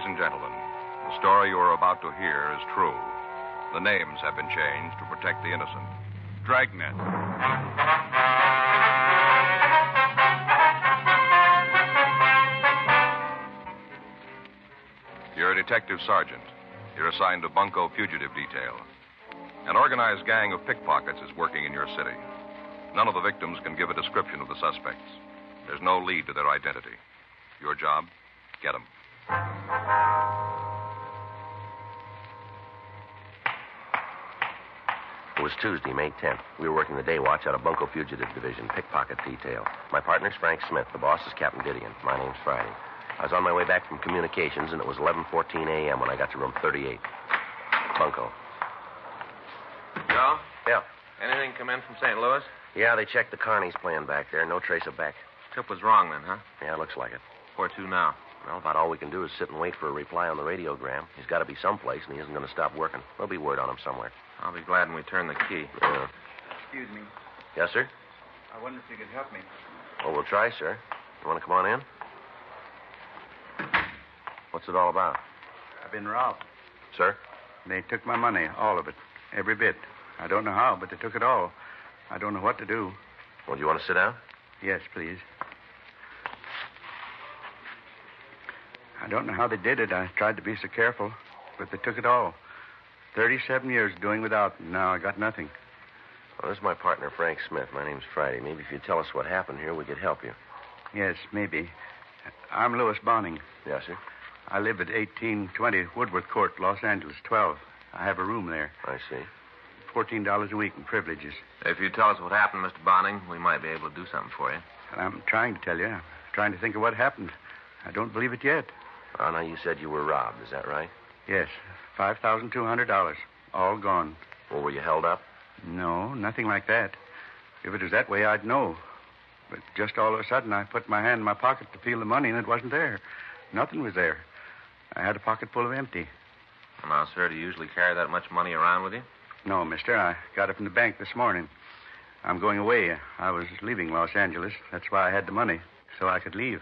and gentlemen, the story you are about to hear is true. The names have been changed to protect the innocent. Dragnet. You're a detective sergeant. You're assigned to Bunko Fugitive Detail. An organized gang of pickpockets is working in your city. None of the victims can give a description of the suspects. There's no lead to their identity. Your job? Get them. It was Tuesday, May 10th. We were working the day watch out of Bunko Fugitive Division, pickpocket detail. My partner's Frank Smith. The boss is Captain Didion. My name's Friday. I was on my way back from communications, and it was 11:14 a.m. when I got to room 38. Bunko. Joe? Yeah. Anything come in from St. Louis? Yeah, they checked the Carney's plan back there. No trace of Beck. Tip was wrong then, huh? Yeah, it looks like it. Where to now? Well, about all we can do is sit and wait for a reply on the radiogram. He's got to be someplace, and he isn't going to stop working. There'll be word on him somewhere. I'll be glad when we turn the key. Yeah. Excuse me. Yes, sir? I wonder if you could help me. Well, we'll try, sir. You want to come on in? What's it all about? I've been robbed. Sir? They took my money, all of it, every bit. I don't know how, but they took it all. I don't know what to do. Well, do you want to sit down? Yes, please. I don't know how they did it. I tried to be so careful, but they took it all. 37 years doing without, and now I got nothing. Well, this is my partner, Frank Smith. My name's Friday. Maybe if you tell us what happened here, we could help you. Yes, maybe. I'm Louis Bonning. Yes, sir? I live at 1820 Woodworth Court, Los Angeles, 12. I have a room there. I see. $14 a week in privileges. If you tell us what happened, Mr. Bonning, we might be able to do something for you. And I'm trying to tell you. I'm trying to think of what happened. I don't believe it yet. Well, now, you said you were robbed. Is that right? Yes, $5,200. All gone. Well, were you held up? No, nothing like that. If it was that way, I'd know. But just all of a sudden, I put my hand in my pocket to feel the money, and it wasn't there. Nothing was there. I had a pocket full of empty. Well, now, sir, do you usually carry that much money around with you? No, mister. I got it from the bank this morning. I'm going away. I was leaving Los Angeles. That's why I had the money, so I could leave.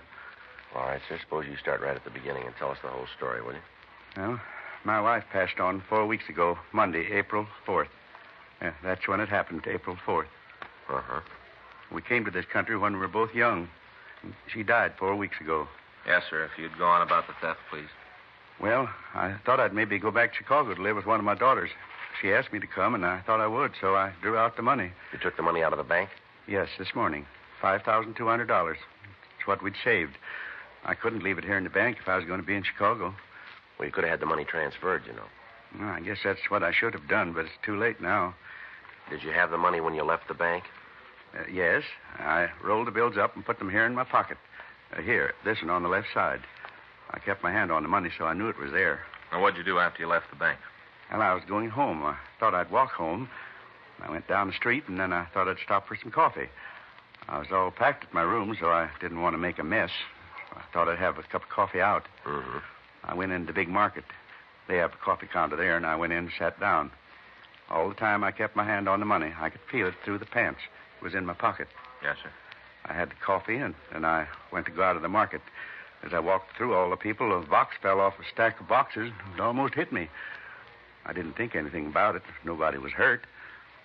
All right, sir. Suppose you start right at the beginning and tell us the whole story, will you? Well, my wife passed on 4 weeks ago, Monday, April 4th. That's when it happened, April 4th. Uh-huh. We came to this country when we were both young. She died 4 weeks ago. Yes, sir. If you'd go on about the theft, please. Well, I thought I'd maybe go back to Chicago to live with one of my daughters. She asked me to come, and I thought I would, so I drew out the money. You took the money out of the bank? Yes, this morning. $5,200. It's what we'd saved. I couldn't leave it here in the bank if I was going to be in Chicago. Well, you could have had the money transferred, you know. Well, I guess that's what I should have done, but it's too late now. Did you have the money when you left the bank? Yes. I rolled the bills up and put them here in my pocket. Here, this one on the left side. I kept my hand on the money, so I knew it was there. Now, what'd you do after you left the bank? Well, I was going home. I thought I'd walk home. I went down the street, and then I thought I'd stop for some coffee. I was all packed at my room, so I didn't want to make a mess. I thought I'd have a cup of coffee out. Mm-hmm. I went into the big market. They have a coffee counter there, and I went in and sat down. All the time I kept my hand on the money. I could feel it through the pants. It was in my pocket. Yes, sir. I had the coffee, and I went to go out of the market. As I walked through all the people, a box fell off a stack of boxes and almost hit me. I didn't think anything about it. Nobody was hurt.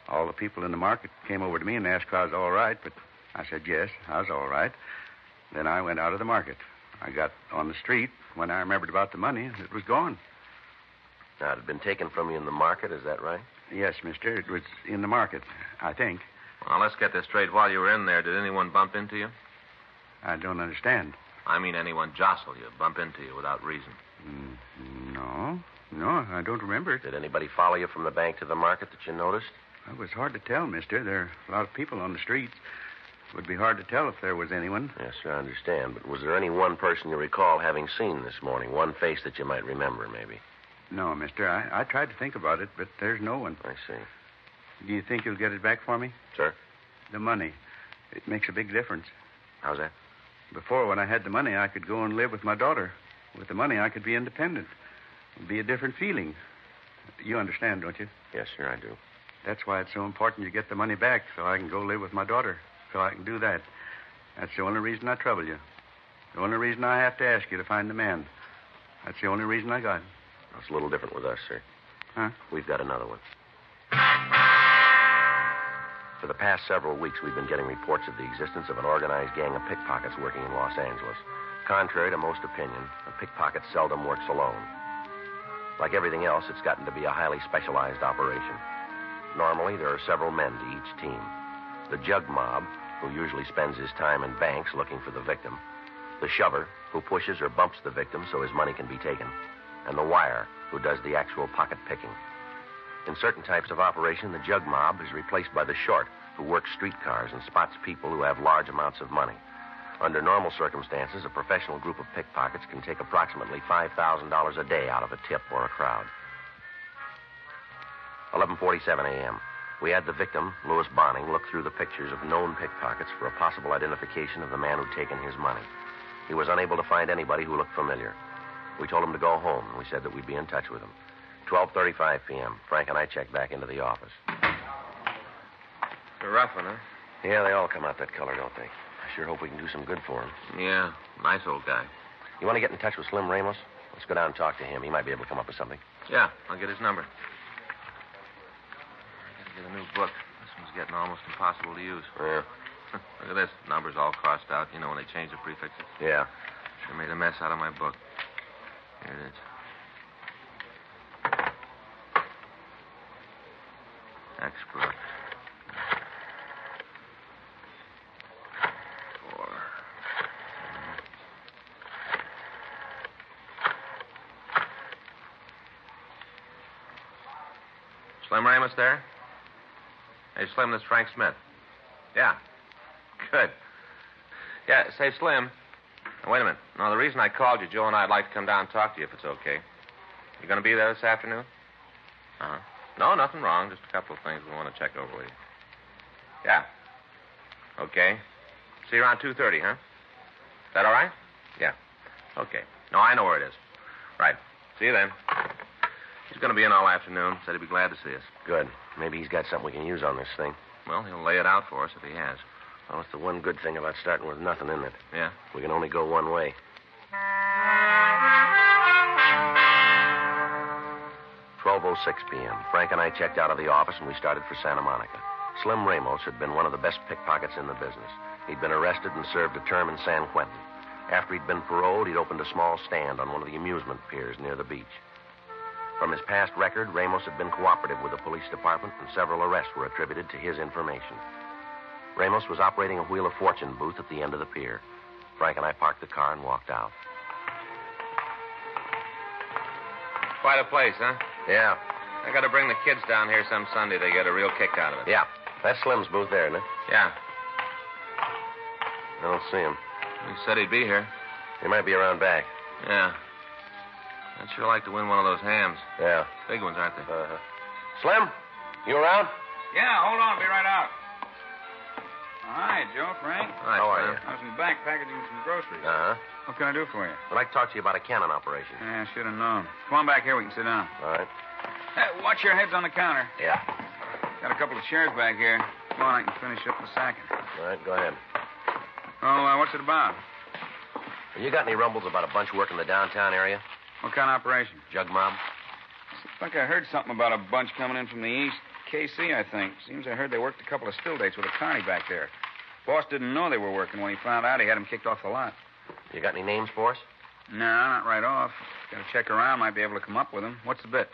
All the people in the market came over to me and asked if I was all right, but I said yes, I was all right. Then I went out of the market. I got on the street. When I remembered about the money, it was gone. Now, it had been taken from you in the market, is that right? Yes, mister. It was in the market, I think. Well, let's get this straight. While you were in there, did anyone bump into you? I don't understand. I mean, anyone jostle you, bump into you without reason? No, I don't remember it. Did anybody follow you from the bank to the market that you noticed? It was hard to tell, mister. There are a lot of people on the streets. It would be hard to tell if there was anyone. Yes, sir, I understand. But was there any one person you recall having seen this morning? One face that you might remember, maybe? No, mister. I tried to think about it, but there's no one. I see. Do you think you'll get it back for me? Sir? The money. It makes a big difference. How's that? Before, when I had the money, I could go and live with my daughter. With the money, I could be independent. It'd be a different feeling. You understand, don't you? Yes, sir, I do. That's why it's so important you get the money back, so I can go live with my daughter, so I can do that. That's the only reason I trouble you. The only reason I have to ask you to find the man. That's the only reason I got it. It's a little different with us, sir. Huh? We've got another one. For the past several weeks, we've been getting reports of the existence of an organized gang of pickpockets working in Los Angeles. Contrary to most opinion, a pickpocket seldom works alone. Like everything else, it's gotten to be a highly specialized operation. Normally, there are several men to each team. The jug mob, who usually spends his time in banks looking for the victim. The shover, who pushes or bumps the victim so his money can be taken. And the wire, who does the actual pocket picking. In certain types of operation, the jug mob is replaced by the short, who works streetcars and spots people who have large amounts of money. Under normal circumstances, a professional group of pickpockets can take approximately $5,000 a day out of a tip or a crowd. 11:47 a.m. We had the victim, Louis Bonning, look through the pictures of known pickpockets for a possible identification of the man who'd taken his money. He was unable to find anybody who looked familiar. We told him to go home, and we said that we'd be in touch with him. 12:35 p.m. Frank and I checked back into the office. It's a rough one, huh? Yeah, they all come out that color, don't they? I sure hope we can do some good for him. Yeah, nice old guy. You want to get in touch with Slim Ramos? Let's go down and talk to him. He might be able to come up with something. Yeah, I'll get his number. I gotta get a new book. This one's getting almost impossible to use. Yeah. Look at this. Numbers all crossed out, you know, when they change the prefixes. Yeah. Sure made a mess out of my book. Here it is. Expert. 4. Slim Ramos there? Hey, Slim, this is Frank Smith. Yeah. Good. Yeah, say, Slim. Now, wait a minute. No, the reason I called you, Joe and I'd like to come down and talk to you if it's okay. You going to be there this afternoon? Uh-huh. No, nothing wrong. Just a couple of things we want to check over with you. Yeah. Okay. See you around 2:30, huh? Is that all right? Yeah. Okay. No, I know where it is. Right. See you then. He's going to be in all afternoon. Said he'd be glad to see us. Good. Maybe he's got something we can use on this thing. Well, he'll lay it out for us if he has. Well, it's the one good thing about starting with nothing, isn't it? Yeah? We can only go one way. 12:06 p.m. Frank and I checked out of the office and we started for Santa Monica. Slim Ramos had been one of the best pickpockets in the business. He'd been arrested and served a term in San Quentin. After he'd been paroled, he'd opened a small stand on one of the amusement piers near the beach. From his past record, Ramos had been cooperative with the police department, and several arrests were attributed to his information. Ramos was operating a Wheel of Fortune booth at the end of the pier. Frank and I parked the car and walked out. Quite a place, huh? Yeah. I got to bring the kids down here some Sunday. They get a real kick out of it. Yeah. That's Slim's booth there, isn't it? Yeah. I don't see him. He said he'd be here. He might be around back. Yeah. I'd sure like to win one of those hams. Yeah. Big ones, aren't they? Slim, you around? Yeah, hold on. I'll be right out. Hi, Joe, Frank. Hi, How are Slim. you? I was in the back packaging some groceries. Uh-huh. What can I do for you? I'd like to talk to you about a cannon operation. Yeah, I should have known. Come on back here. We can sit down. All right. Hey, watch your heads on the counter. Yeah. Got a couple of chairs back here. Come on, I can finish up the sacking. All right, go ahead. Oh, what's it about? Have you got any rumbles about a bunch working the downtown area? What kind of operation? Jug mob? I think I heard something about a bunch coming in from the east. KC, I think. Seems I heard they worked a couple of still dates with a carny back there. Boss didn't know they were working. When he found out, he had him kicked off the lot. You got any names for us? No, not right off. Got to check around. Might be able to come up with them. What's the bit?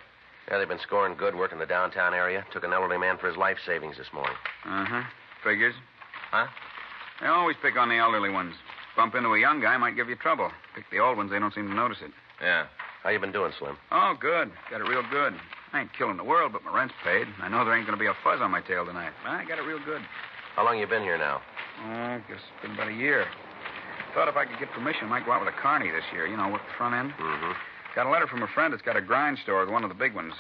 Yeah, they've been scoring good working the downtown area. Took an elderly man for his life savings this morning. Uh-huh. Figures. Huh? They always pick on the elderly ones. Bump into a young guy, might give you trouble. Pick the old ones, they don't seem to notice it. Yeah. How you been doing, Slim? Oh, good. Got it real good. I ain't killing the world, but my rent's paid. I know there ain't going to be a fuzz on my tail tonight. I got it real good. How long you been here now? Oh, guess it's been about a year. Thought if I could get permission, I might go out with a carny this year. You know, work the front end. Mm-hmm. Got a letter from a friend that's got a grind store with one of the big ones.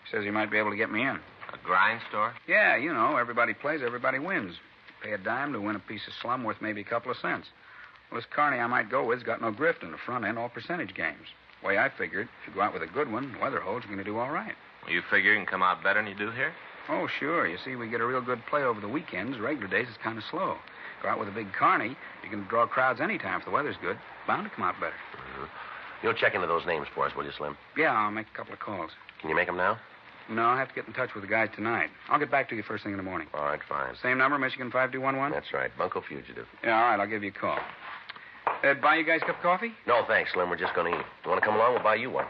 He says he might be able to get me in. A grind store? Yeah, you know, everybody plays, everybody wins. Pay a dime to win a piece of slum worth maybe a couple of cents. Well, this carny I might go with's got no grift in the front end, all percentage games. The way I figured, if you go out with a good one, the weather holds, you're going to do all right. Well, you figure you can come out better than you do here? Oh, sure. You see, we get a real good play over the weekends. Regular days is kind of slow. Go out with a big carny, you can draw crowds anytime if the weather's good. Bound to come out better. Mm-hmm. You'll check into those names for us, will you, Slim? Yeah, I'll make a couple of calls. Can you make them now? No, I'll have to get in touch with the guys tonight. I'll get back to you first thing in the morning. All right, fine. Same number, Michigan 5211? That's right. Bunko Fugitive. Yeah, all right, I'll give you a call. Buy you guys a cup of coffee? No, thanks, Slim. We're just going to eat. You want to come along? We'll buy you one.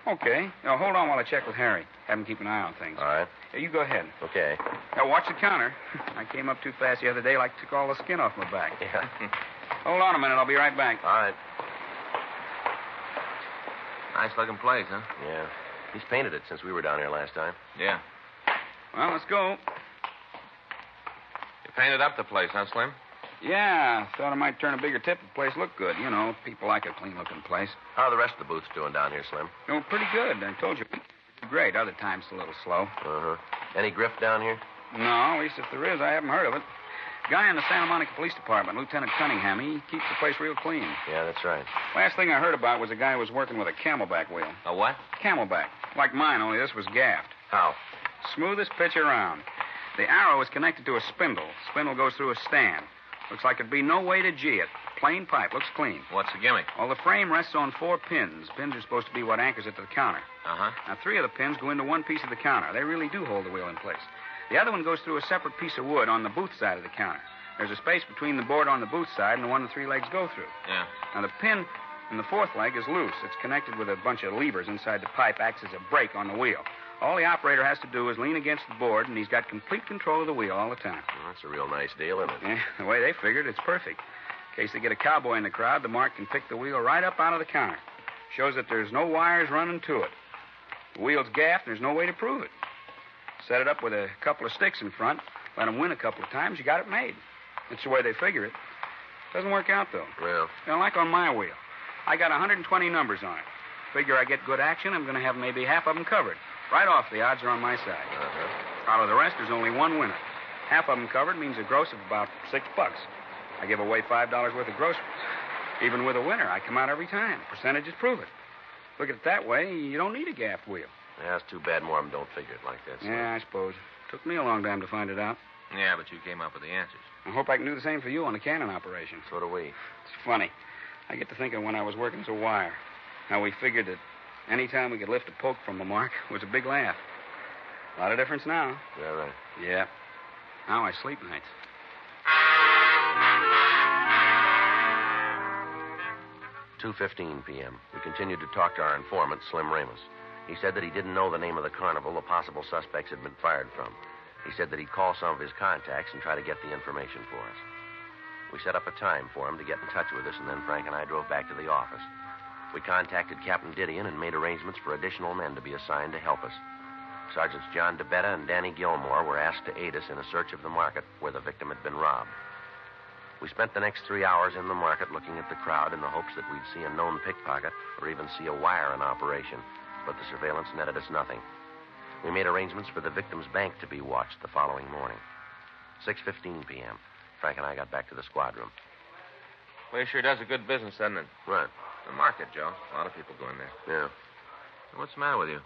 Okay. Now, hold on while I check with Harry. Have him keep an eye on things. All right. Yeah, you go ahead. Okay. Now, watch the counter. I came up too fast the other day, like took all the skin off my back. Yeah. Hold on a minute. I'll be right back. All right. Nice-looking place, huh? Yeah. He's painted it since we were down here last time. Yeah. Well, let's go. You painted up the place, huh, Slim? Yeah, thought I might turn a bigger tip if the place looked good. You know, people like a clean-looking place. How are the rest of the booths doing down here, Slim? Doing pretty good. I told you. Great. Other times a little slow. Uh-huh. Any grift down here? No, at least if there is, I haven't heard of it. Guy in the Santa Monica Police Department, Lieutenant Cunningham, he keeps the place real clean. Yeah, that's right. Last thing I heard about was a guy who was working with a camelback wheel. A what? Camelback. Like mine, only this was gaffed. How? Smoothest pitch around. The arrow is connected to a spindle. Spindle goes through a stand. Looks like it'd be no way to G it. Plain pipe. Looks clean. What's the gimmick? Well, the frame rests on 4 pins. Pins are supposed to be what anchors it to the counter. Uh-huh. Now, 3 of the pins go into one piece of the counter. They really do hold the wheel in place. The other one goes through a separate piece of wood on the booth side of the counter. There's a space between the board on the booth side and the one the 3 legs go through. Yeah. Now, the pin in the 4th leg is loose. It's connected with a bunch of levers inside the pipe, acts as a brake on the wheel. All the operator has to do is lean against the board, and he's got complete control of the wheel all the time. Well, that's a real nice deal, isn't it? Yeah, the way they figured, it's perfect. In case they get a cowboy in the crowd, the mark can pick the wheel right up out of the counter. Shows that there's no wires running to it. The wheel's gaffed, and there's no way to prove it. Set it up with a couple of sticks in front, let them win a couple of times, you got it made. That's the way they figure it. Doesn't work out, though. Well, Like on my wheel. I got 120 numbers on it. Figure I get good action, I'm going to have maybe half of them covered. Right off, the odds are on my side. uh-huh. Out of the rest, there's only one winner. Half of them covered means a gross of about $6. I give away $5 worth of groceries. Even with a winner, I come out every time. Percentages prove it. Look at it that way, you don't need a gaffed wheel. Yeah, it's too bad more of them don't figure it like that, Slim. Yeah, I suppose. Took me a long time to find it out. Yeah, but you came up with the answers. I hope I can do the same for you on the cannon operation. So do we. It's funny. I get to thinking when I was working as a wire, how we figured that any time we could lift a poke from a mark was a big laugh. A lot of difference now. Yeah, right. Yeah. Now I sleep nights. 2:15 p.m. We continued to talk to our informant, Slim Ramos. He said that he didn't know the name of the carnival the possible suspects had been fired from. He said that he'd call some of his contacts and try to get the information for us. We set up a time for him to get in touch with us, and then Frank and I drove back to the office. We contacted Captain Didion and made arrangements for additional men to be assigned to help us. Sergeants John DeBetta and Danny Gilmore were asked to aid us in a search of the market where the victim had been robbed. We spent the next 3 hours in the market looking at the crowd in the hopes that we'd see a known pickpocket or even see a wire in operation, but the surveillance netted us nothing. We made arrangements for the victim's bank to be watched the following morning. 6:15 p.m. Frank and I got back to the squad room. Place sure does a good business, doesn't it? Right. The market, Joe. A lot of people go in there. Yeah. What's the matter with you?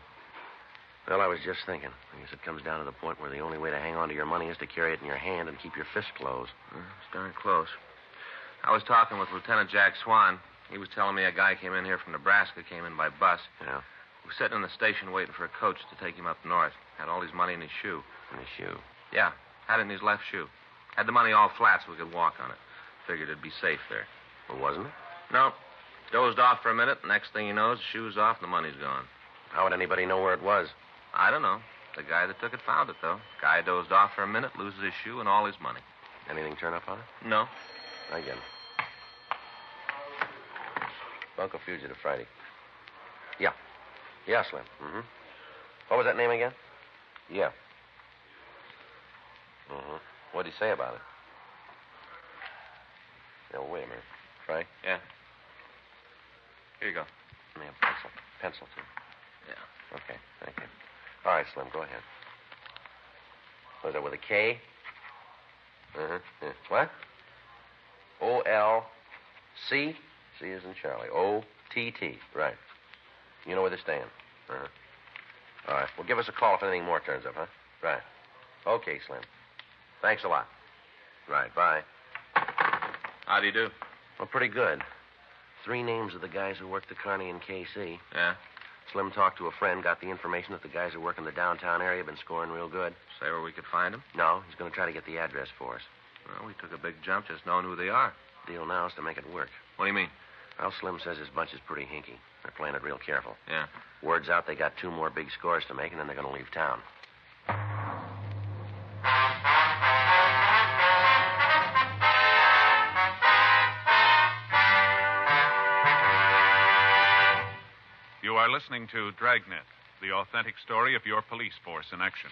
Well, I was just thinking. I guess it comes down to the point where the only way to hang on to your money is to carry it in your hand and keep your fist closed. It's darn close. I was talking with Lieutenant Jack Swan. He was telling me a guy came in here from Nebraska, came in by bus. Yeah. He was sitting in the station waiting for a coach to take him up north. Had all his money in his shoe. In his shoe. Yeah, had it in his left shoe. Had the money all flat so we could walk on it. Figured it'd be safe there. Well, wasn't it? No. Dozed off for a minute. Next thing he knows, the shoe's off and the money's gone. How would anybody know where it was? I don't know. The guy that took it found it, though. Guy dozed off for a minute, loses his shoe and all his money. Anything turn up on it? No. I get it. Bunko Fugitive Friday. Yeah. Yeah, Slim. Mm-hmm. What was that name again? Yeah. Mm-hmm. What'd he say about it? Yeah, wait a minute. Frank? Yeah. Here you go. Give me a pencil. Pencil, too. Yeah. Okay, thank you. All right, Slim, go ahead. Was that with a K? Uh-huh. Yeah. What? O-L-C? C is in Charlie. O-T-T. Right. You know where they stand? Uh-huh. All right. Well, give us a call if anything more turns up, huh? Right. Okay, Slim. Thanks a lot. Right, bye. How do you do? Well, pretty good. 3 names of the guys who work the Kearney and KC. Yeah? Slim talked to a friend, got the information that the guys who work in the downtown area have been scoring real good. Say where we could find them? No, he's going to try to get the address for us. Well, we took a big jump just knowing who they are. Deal now is to make it work. What do you mean? Well, Slim says his bunch is pretty hinky. They're playing it real careful. Yeah. Word's out they got 2 more big scores to make, and then they're going to leave town. You are listening to Dragnet, the authentic story of your police force in action.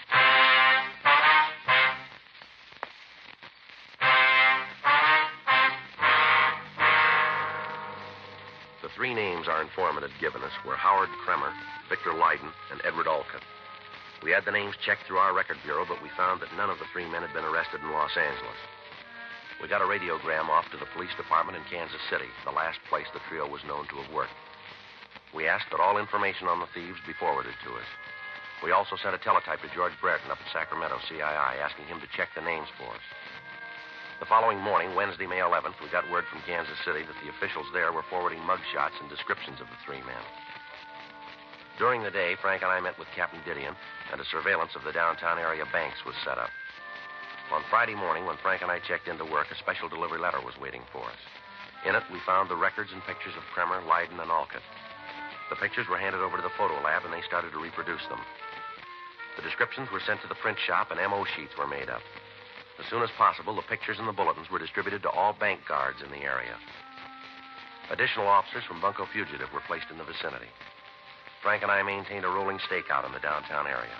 The 3 names our informant had given us were Howard Kremer, Victor Leiden, and Edward Olcott. We had the names checked through our record bureau, but we found that none of the 3 men had been arrested in Los Angeles. We got a radiogram off to the police department in Kansas City, the last place the trio was known to have worked. We asked that all information on the thieves be forwarded to us. We also sent a teletype to George Brereton up at Sacramento, CII, asking him to check the names for us. The following morning, Wednesday, May 11th, we got word from Kansas City that the officials there were forwarding mugshots and descriptions of the 3 men. During the day, Frank and I met with Captain Didion, and a surveillance of the downtown area banks was set up. On Friday morning, when Frank and I checked into work, a special delivery letter was waiting for us. In it, we found the records and pictures of Kremer, Leiden, and Olcott. The pictures were handed over to the photo lab, and they started to reproduce them. The descriptions were sent to the print shop, and MO sheets were made up. As soon as possible, the pictures and the bulletins were distributed to all bank guards in the area. Additional officers from Bunko Fugitive were placed in the vicinity. Frank and I maintained a rolling stakeout in the downtown area.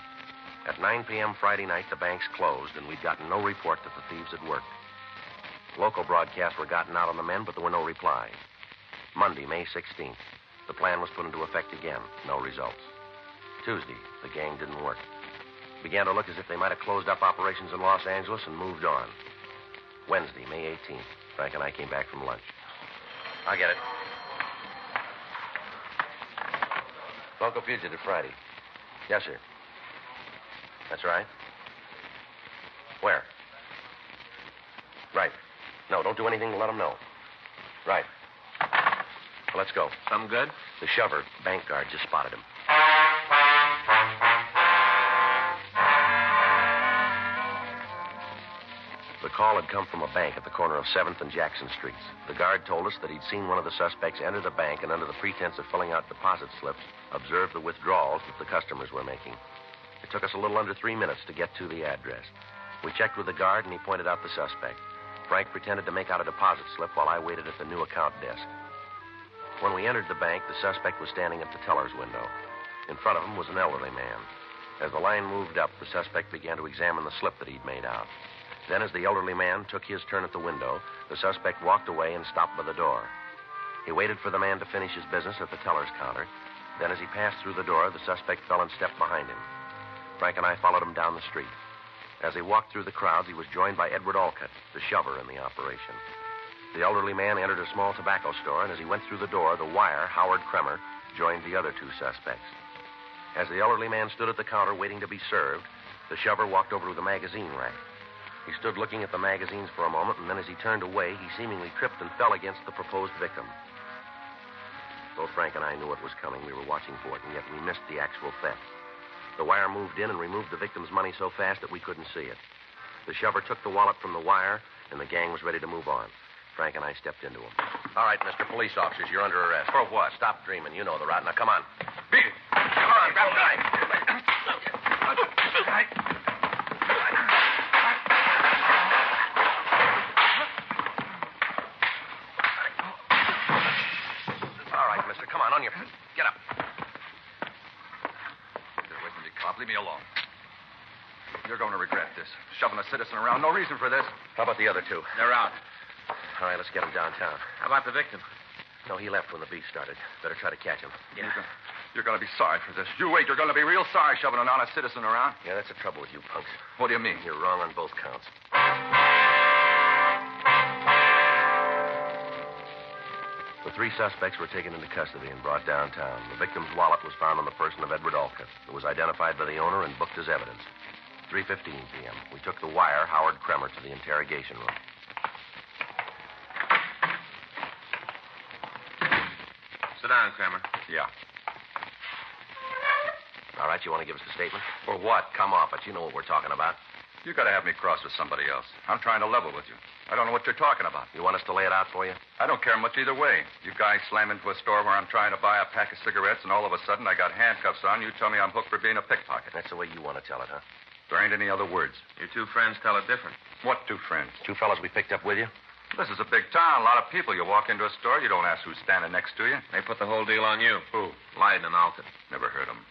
At 9 p.m. Friday night, the banks closed, and we'd gotten no report that the thieves had worked. Local broadcasts were gotten out on the men, but there were no replies. Monday, May 16th, the plan was put into effect again. No results. Tuesday, the gang didn't work. Began to look as if they might have closed up operations in Los Angeles and moved on. Wednesday, May 18th, Frank and I came back from lunch. I get it. Bunko Fugitive Friday. Yes, sir. That's right. Where? Right. No, don't do anything to let them know. Right. Well, let's go. Something good? The shover, bank guard, just spotted him. The call had come from a bank at the corner of 7th and Jackson Streets. The guard told us that he'd seen one of the suspects enter the bank and, under the pretense of filling out deposit slips, observe the withdrawals that the customers were making. It took us a little under 3 minutes to get to the address. We checked with the guard, and he pointed out the suspect. Frank pretended to make out a deposit slip while I waited at the new account desk. When we entered the bank, the suspect was standing at the teller's window. In front of him was an elderly man. As the line moved up, the suspect began to examine the slip that he'd made out. Then, as the elderly man took his turn at the window, the suspect walked away and stopped by the door. He waited for the man to finish his business at the teller's counter. Then, as he passed through the door, the suspect fell and stepped behind him. Frank and I followed him down the street. As he walked through the crowds, he was joined by Edward Olcott, the shover in the operation. The elderly man entered a small tobacco store, and as he went through the door, the wire, Howard Kremer, joined the other 2 suspects. As the elderly man stood at the counter waiting to be served, the shover walked over to the magazine rack. He stood looking at the magazines for a moment, and then as he turned away, he seemingly tripped and fell against the proposed victim. Both Frank and I knew it was coming. We were watching for it, and yet we missed the actual theft. The wire moved in and removed the victim's money so fast that we couldn't see it. The shover took the wallet from the wire, and the gang was ready to move on. Frank and I stepped into him. All right, Mr. Police Officers, you're under arrest. For what? Stop dreaming. You know the route. Now, come on. Beat it. Come on, grab the knife. All right, mister. Come on your feet. Get up. Get away from me, cop. Leave me alone. You're going to regret this. Shoving a citizen around. No reason for this. How about the other 2? They're out. All right, let's get him downtown. How about the victim? No, he left when the beat started. Better try to catch him. Yeah. You're going to be sorry for this. You wait. You're going to be real sorry shoving an honest citizen around. Yeah, that's the trouble with you punks. What do you mean? You're wrong on both counts. The 3 suspects were taken into custody and brought downtown. The victim's wallet was found on the person of Edward Olcott. It was identified by the owner and booked as evidence. 3:15 p.m. We took the wire, Howard Kremer, to the interrogation room. Sit down, Kramer. Yeah. All right, you want to give us the statement? For what? Come off it. You know what we're talking about. You got to have me cross with somebody else. I'm trying to level with you. I don't know what you're talking about. You want us to lay it out for you? I don't care much either way. You guys slam into a store where I'm trying to buy a pack of cigarettes, and all of a sudden I got handcuffs on. You tell me I'm hooked for being a pickpocket. That's the way you want to tell it, huh? There ain't any other words. Your two friends tell it different. What two friends? Two fellas we picked up with you? This is a big town. A lot of people. You walk into a store, you don't ask who's standing next to you. They put the whole deal on you. Who? Leiden and Alton. Never heard 'em.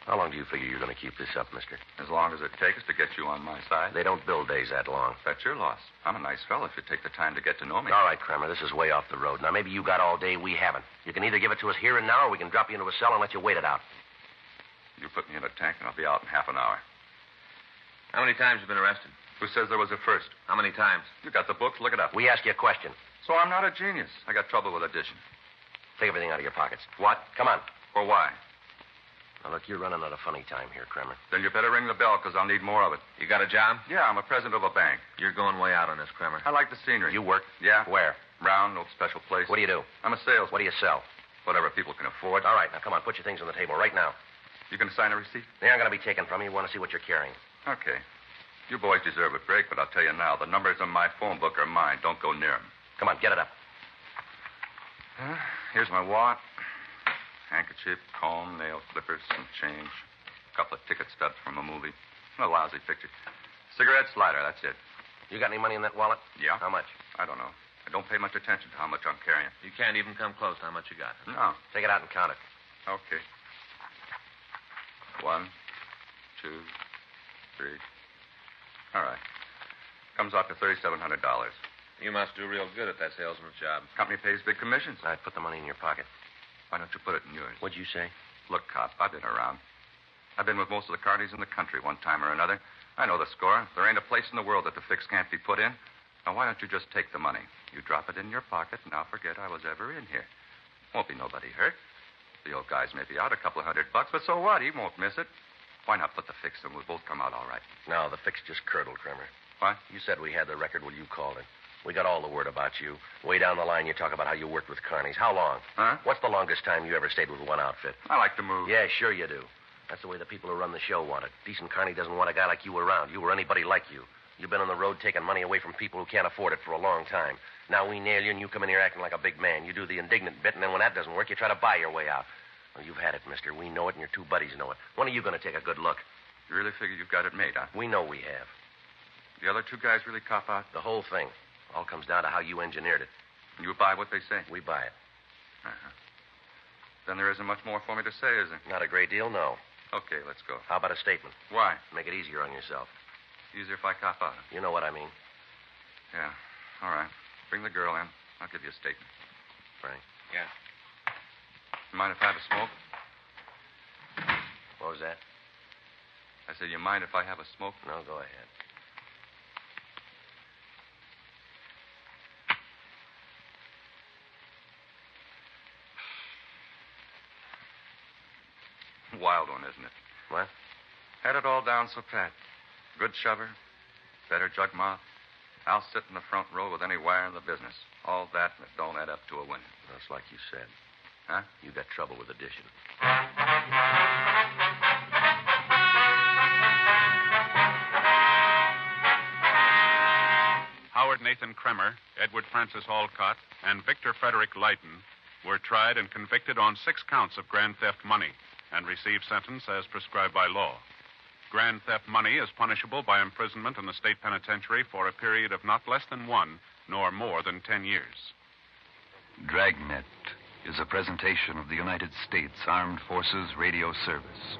How long do you figure you're going to keep this up, mister? As long as it takes to get you on my side. They don't build days that long. That's your loss. I'm a nice fellow if you take the time to get to know me. All right, Kramer, this is way off the road. Now, maybe you got all day, we haven't. You can either give it to us here and now, or we can drop you into a cell and let you wait it out. You put me in a tank, and I'll be out in half an hour. How many times have you been arrested? Who says there was a first? How many times? You got the books. Look it up. We ask you a question. So I'm not a genius. I got trouble with addition. Take everything out of your pockets. What? Come on. For why? Now, look, you're running out of funny time here, Kramer. Then you better ring the bell, because I'll need more of it. You got a job? Yeah, I'm a president of a bank. You're going way out on this, Kramer. I like the scenery. You work? Yeah. Where? Round, no special place. What do you do? I'm a salesman. What do you sell? Whatever people can afford. All right, now, come on, put your things on the table right now. You can sign a receipt? They aren't going to be taken from you. We want to see what you're carrying. Okay. You boys deserve a break, but I'll tell you now, the numbers on my phone book are mine. Don't go near them. Come on, get it up. Here's my wallet. Handkerchief, comb, nail clippers, some change. A couple of ticket stubs from a movie. A lousy picture. Cigarettes, lighter, that's it. You got any money in that wallet? Yeah. How much? I don't know. I don't pay much attention to how much I'm carrying. You can't even come close to how much you got. No. Take it out and count it. Okay. 1, 2, 3. All right. Comes out to $3,700. You must do real good at that salesman's job. Company pays big commissions. All right, put the money in your pocket. Why don't you put it in yours? What'd you say? Look, cop, I've been around. I've been with most of the carnies in the country one time or another. I know the score. There ain't a place in the world that the fix can't be put in. Now, why don't you just take the money? You drop it in your pocket, and I'll forget I was ever in here. Won't be nobody hurt. The old guy's may be out a couple of $100, but so what? He won't miss it. Why not put the fix in? We'll both come out all right. No, the fix just curdled, Kramer. What? You said we had the record when you called it. We got all the word about you. Way down the line, you talk about how you worked with carnies. How long? Huh? What's the longest time you ever stayed with one outfit? I like to move. Yeah, sure you do. That's the way the people who run the show want it. Decent carny doesn't want a guy like you around. You or anybody like you. You've been on the road taking money away from people who can't afford it for a long time. Now we nail you, and you come in here acting like a big man. You do the indignant bit, and then when that doesn't work, you try to buy your way out. Well, you've had it, mister. We know it, and your two buddies know it. When are you going to take a good look? You really figure you've got it made, huh? We know we have. The other two guys really cop out? The whole thing. All comes down to how you engineered it. You buy what they say? We buy it. Uh-huh. Then there isn't much more for me to say, is there? Not a great deal, no. Okay, let's go. How about a statement? Why? Make it easier on yourself. Easier if I cop out. You know what I mean. Yeah. All right. Bring the girl in. I'll give you a statement. Frank. Yeah. You mind if I have a smoke? What was that? I said, you mind if I have a smoke? No, go ahead. Wild one, isn't it? What? Had it all down so pat. Good shover, better jug mouth. I'll sit in the front row with any wire in the business. All that, and it don't add up to a win. That's like you said. Huh? You got trouble with addition. Howard Nathan Kremer, Edward Francis Alcott, and Victor Frederick Leiden were tried and convicted on 6 counts of grand theft money and received sentence as prescribed by law. Grand theft money is punishable by imprisonment in the state penitentiary for a period of not less than 1 nor more than 10 years. Dragnet is a presentation of the United States Armed Forces Radio Service.